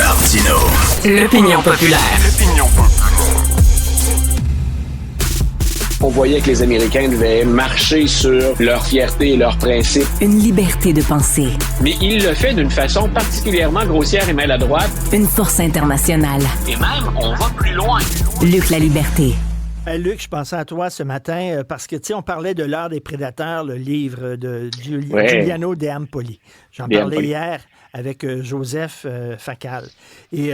Martino. L'opinion populaire. On voyait que les Américains devaient marcher sur leur fierté et leurs principes. Une liberté de penser. Mais il le fait d'une façon particulièrement grossière et maladroite. Une force internationale. Et même, on va plus loin. Luc La Liberté. Luc, je pensais à toi ce matin parce que, tu sais, on parlait de l'heure des prédateurs, le livre de Giuliano De Empoli. J'en parlais hier avec Joseph Facal. Et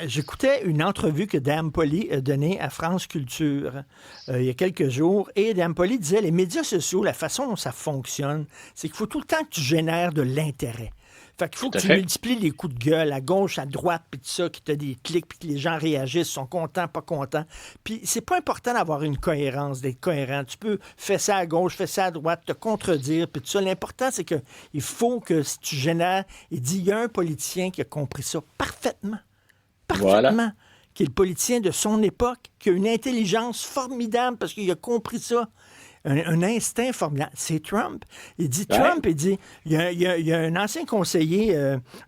j'écoutais une entrevue que De Empoli a donnée à France Culture il y a quelques jours. Et De Empoli disait, les médias sociaux, la façon dont ça fonctionne, c'est qu'il faut tout le temps que tu génères de l'intérêt. Fait qu'il faut que tu multiplies les coups de gueule à gauche, à droite, puis tout ça, que tu as des clics, puis que les gens réagissent, sont contents, pas contents. Puis c'est pas important d'avoir une cohérence, d'être cohérent. Tu peux faire ça à gauche, faire ça à droite, te contredire, puis tout ça. L'important, c'est que il faut que si tu génères, il y a un politicien qui a compris ça parfaitement, Voilà. qui est le politicien de son époque, qui a une intelligence formidable parce qu'il a compris ça. Un instinct formidable. C'est Trump. Il dit, il y a un ancien conseiller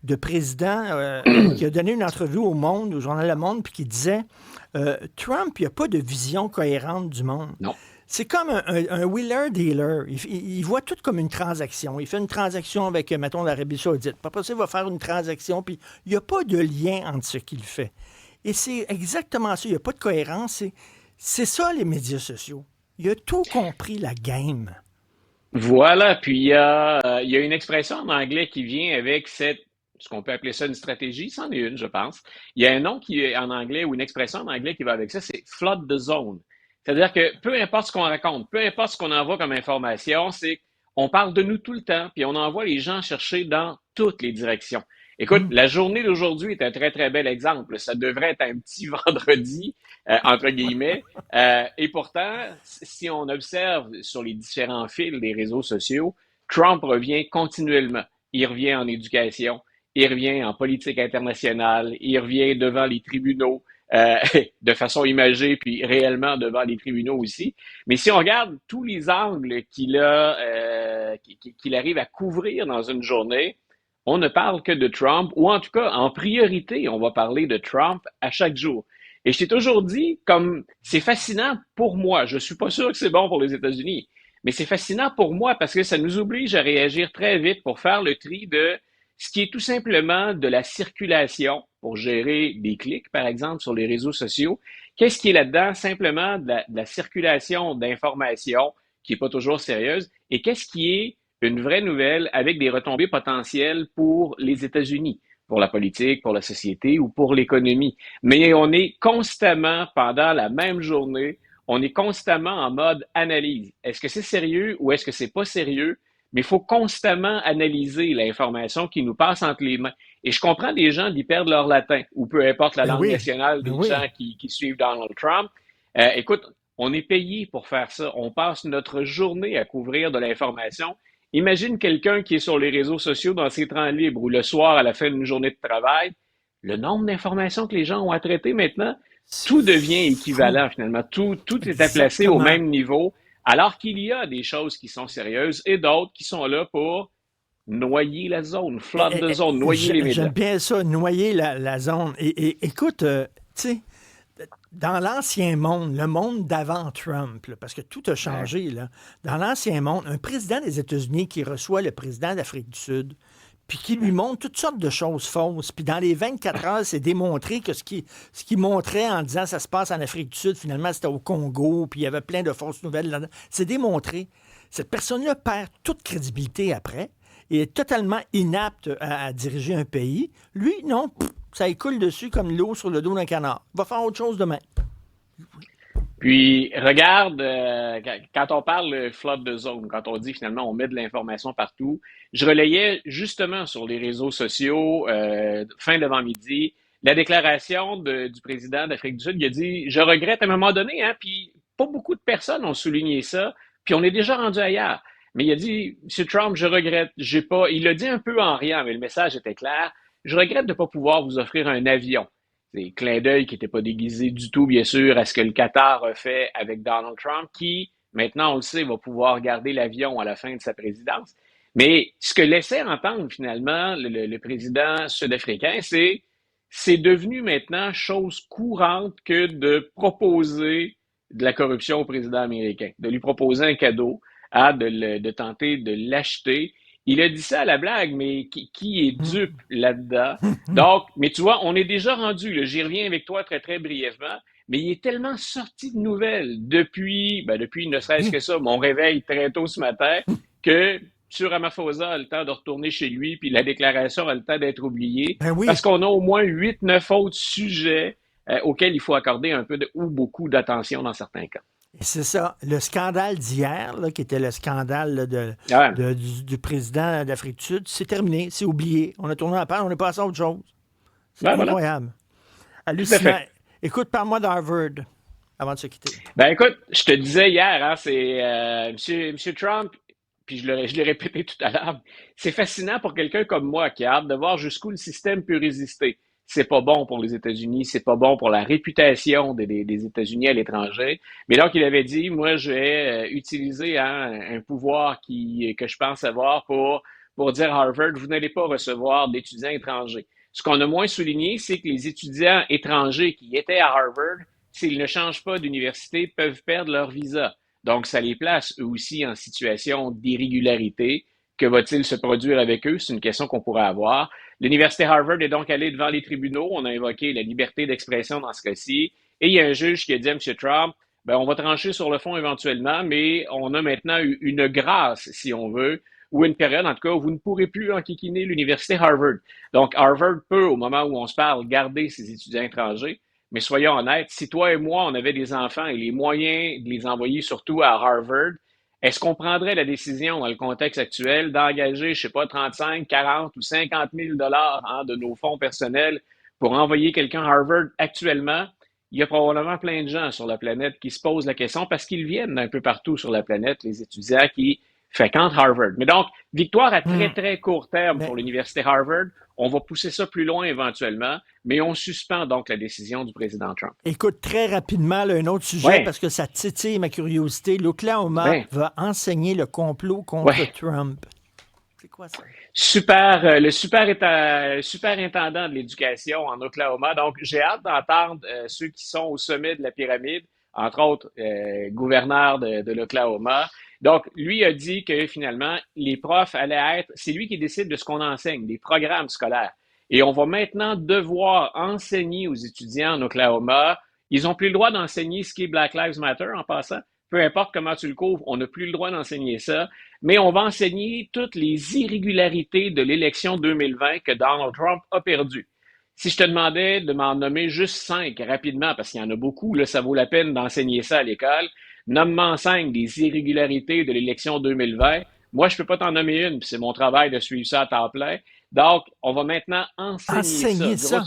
de président qui a donné une entrevue au Monde, au journal Le Monde, puis qui disait, Trump, il n'a pas de vision cohérente du monde. Non. C'est comme un wheeler-dealer. Il voit tout comme une transaction. Il fait une transaction avec, mettons, l'Arabie Saoudite. Puis après ça, il va faire une transaction, puis il n'y a pas de lien entre ce qu'il fait. Et c'est exactement ça. Il n'y a pas de cohérence. C'est ça, les médias sociaux. Il a tout compris, la game. Voilà, puis il y a une expression en anglais qui vient avec ce qu'on peut appeler ça une stratégie, c'en est une, je pense. Il y a un nom qui est en anglais ou une expression en anglais qui va avec ça, c'est flood the zone. C'est-à-dire que peu importe ce qu'on raconte, peu importe ce qu'on envoie comme information, c'est on parle de nous tout le temps, puis on envoie les gens chercher dans toutes les directions. Écoute, la journée d'aujourd'hui est un très, très bel exemple. Ça devrait être un petit vendredi, entre guillemets. Et pourtant, si on observe sur les différents fils des réseaux sociaux, Trump revient continuellement. Il revient en éducation, il revient en politique internationale, il revient devant les tribunaux de façon imagée, puis réellement devant les tribunaux aussi. Mais si on regarde tous les angles qu'il arrive à couvrir dans une journée, on ne parle que de Trump, ou en tout cas, en priorité, on va parler de Trump à chaque jour. Et je t'ai toujours dit, comme c'est fascinant pour moi, je suis pas sûr que c'est bon pour les États-Unis, mais c'est fascinant pour moi parce que ça nous oblige à réagir très vite pour faire le tri de ce qui est tout simplement de la circulation pour gérer des clics, par exemple, sur les réseaux sociaux. Qu'est-ce qui est là-dedans? Simplement de la circulation d'informations qui est pas toujours sérieuse. Et qu'est-ce qui est une vraie nouvelle avec des retombées potentielles pour les États-Unis, pour la politique, pour la société ou pour l'économie. Mais on est constamment, pendant la même journée, on est constamment en mode analyse. Est-ce que c'est sérieux ou est-ce que c'est pas sérieux? Mais il faut constamment analyser l'information qui nous passe entre les mains. Et je comprends des gens qui perdent leur latin, ou peu importe la langue nationale des gens qui suivent Donald Trump. Écoute, on est payé pour faire ça. On passe notre journée à couvrir de l'information. Imagine quelqu'un qui est sur les réseaux sociaux dans ses temps libres ou le soir à la fin d'une journée de travail. Le nombre d'informations que les gens ont à traiter maintenant, tout devient équivalent finalement. Tout est à placer au même niveau, alors qu'il y a des choses qui sont sérieuses et d'autres qui sont là pour noyer la zone, flood de zone, noyer les médias. J'aime bien ça, noyer la zone. Et écoute, tu sais, dans l'ancien monde, le monde d'avant Trump, là, parce que tout a changé, là, dans l'ancien monde, un président des États-Unis qui reçoit le président d'Afrique du Sud, puis qui lui montre toutes sortes de choses fausses, puis dans les 24 heures, c'est démontré que ce qui montrait en disant ça se passe en Afrique du Sud, finalement, c'était au Congo, puis il y avait plein de fausses nouvelles là-dedans. C'est démontré. Cette personne-là perd toute crédibilité après et est totalement inapte à diriger un pays. Lui, non, ça écoule dessus comme l'eau sur le dos d'un canard. Va faire autre chose demain. Puis, regarde, quand on parle flood de zone, quand on dit finalement on met de l'information partout, je relayais justement sur les réseaux sociaux, fin d'avant-midi, la déclaration du président d'Afrique du Sud. Il a dit, je regrette à un moment donné, hein, puis pas beaucoup de personnes ont souligné ça, puis on est déjà rendu ailleurs. Mais il a dit, M. Trump, je regrette, j'ai pas, il l'a dit un peu en riant, mais le message était clair, je regrette de ne pas pouvoir vous offrir un avion. C'est clin d'œil qui n'était pas déguisé du tout, bien sûr, à ce que le Qatar a fait avec Donald Trump, qui, maintenant, on le sait, va pouvoir garder l'avion à la fin de sa présidence. Mais ce que laissait entendre, finalement, le président sud-africain, c'est c'est devenu maintenant chose courante que de proposer de la corruption au président américain, de lui proposer un cadeau, de tenter de l'acheter. Il a dit ça à la blague, mais qui est dupe là-dedans? Donc, mais tu vois, on est déjà rendu, là, j'y reviens avec toi très, très brièvement, mais il est tellement sorti de nouvelles depuis ne serait-ce que ça, mon réveil très tôt ce matin, que sur Ramaphosa a le temps de retourner chez lui, puis la déclaration a le temps d'être oubliée, parce qu'on a au moins 8-9 autres sujets auxquels il faut accorder un peu ou beaucoup d'attention dans certains cas. Et c'est ça. Le scandale d'hier, là, qui était le scandale là, du président d'Afrique du Sud, c'est terminé, c'est oublié. On a tourné la page, on est passé à autre chose. C'est incroyable. Hallucinant. Écoute, parle-moi d'Harvard avant de se quitter. Ben écoute, je te disais hier, hein, c'est Monsieur Trump, puis je l'ai répété tout à l'heure, c'est fascinant pour quelqu'un comme moi qui a hâte de voir jusqu'où le système peut résister. C'est pas bon pour les États-Unis, c'est pas bon pour la réputation des États-Unis à l'étranger. Mais donc, il avait dit, moi, je vais utiliser un pouvoir que je pense avoir pour dire à Harvard, vous n'allez pas recevoir d'étudiants étrangers. Ce qu'on a moins souligné, c'est que les étudiants étrangers qui étaient à Harvard, s'ils ne changent pas d'université, peuvent perdre leur visa. Donc, ça les place, eux aussi, en situation d'irrégularité. Que va-t-il se produire avec eux? C'est une question qu'on pourrait avoir. L'Université Harvard est donc allée devant les tribunaux. On a invoqué la liberté d'expression dans ce cas-ci. Et il y a un juge qui a dit à M. Trump, ben, on va trancher sur le fond éventuellement, mais on a maintenant une grâce, si on veut, ou une période, en tout cas, où vous ne pourrez plus enquiquiner l'Université Harvard. Donc, Harvard peut, au moment où on se parle, garder ses étudiants étrangers. Mais soyons honnêtes, si toi et moi, on avait des enfants et les moyens de les envoyer surtout à Harvard, est-ce qu'on prendrait la décision, dans le contexte actuel, d'engager, je sais pas, 35, 40 ou 50 000 $ de nos fonds personnels pour envoyer quelqu'un à Harvard actuellement? Il y a probablement plein de gens sur la planète qui se posent la question parce qu'ils viennent d'un peu partout sur la planète, les étudiants qui fréquentent Harvard. Mais donc, victoire à très, très court terme pour l'Université Harvard. On va pousser ça plus loin éventuellement, mais on suspend donc la décision du président Trump. Écoute, très rapidement, là, un autre sujet, parce que ça titille ma curiosité. L'Oklahoma va enseigner le complot contre Trump. C'est quoi ça? Le superintendant de l'éducation en Oklahoma. Donc, j'ai hâte d'entendre ceux qui sont au sommet de la pyramide, entre autres, gouverneur de l'Oklahoma. Donc, lui a dit que finalement, les profs allaient être, c'est lui qui décide de ce qu'on enseigne, des programmes scolaires. Et on va maintenant devoir enseigner aux étudiants en Oklahoma. Ils n'ont plus le droit d'enseigner ce qui est Black Lives Matter en passant. Peu importe comment tu le couvres, on n'a plus le droit d'enseigner ça. Mais on va enseigner toutes les irrégularités de l'élection 2020 que Donald Trump a perdu. Si je te demandais de m'en nommer juste 5 rapidement, parce qu'il y en a beaucoup, là, ça vaut la peine d'enseigner ça à l'école. Nomme-moi 5 des irrégularités de l'élection 2020. Moi, je ne peux pas t'en nommer une, puis c'est mon travail de suivre ça à temps plein. Donc, on va maintenant enseigner ça.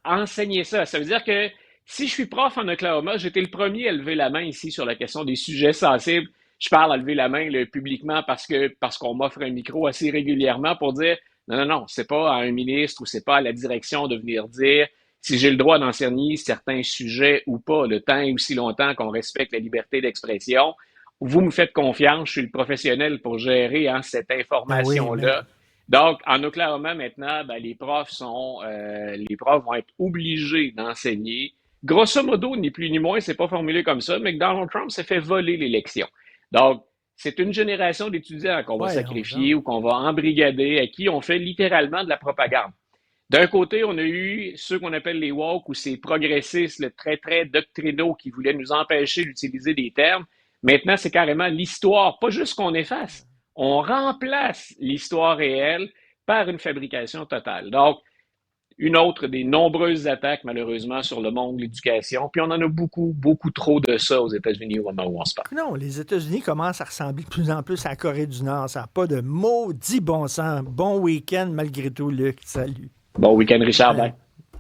Enseigner ça. Ça veut dire que si je suis prof en Oklahoma, j'étais le premier à lever la main ici sur la question des sujets sensibles. Je parle à lever la main publiquement parce qu'on m'offre un micro assez régulièrement pour dire non, c'est pas à un ministre ou c'est pas à la direction de venir dire si j'ai le droit d'enseigner certains sujets ou pas, le temps est aussi longtemps qu'on respecte la liberté d'expression. Vous me faites confiance, je suis le professionnel pour gérer cette information-là. Donc, en Oklahoma, maintenant, les profs vont être obligés d'enseigner. Grosso modo, ni plus ni moins, c'est pas formulé comme ça, mais que Donald Trump s'est fait voler l'élection. Donc, c'est une génération d'étudiants qu'on va sacrifier ou qu'on va embrigader, à qui on fait littéralement de la propagande. D'un côté, on a eu ceux qu'on appelle les woke ou ces progressistes très, très doctrinaux qui voulaient nous empêcher d'utiliser des termes. Maintenant, c'est carrément l'histoire, pas juste qu'on efface. On remplace l'histoire réelle par une fabrication totale. Donc, une autre des nombreuses attaques, malheureusement, sur le monde de l'éducation. Puis on en a beaucoup, beaucoup trop de ça aux États-Unis au moment où on se parle. Non, les États-Unis commencent à ressembler de plus en plus à la Corée du Nord. Ça n'a pas de maudit bon sens. Bon week-end malgré tout, Luc. Salut. Bon week-end, Richard. Bye.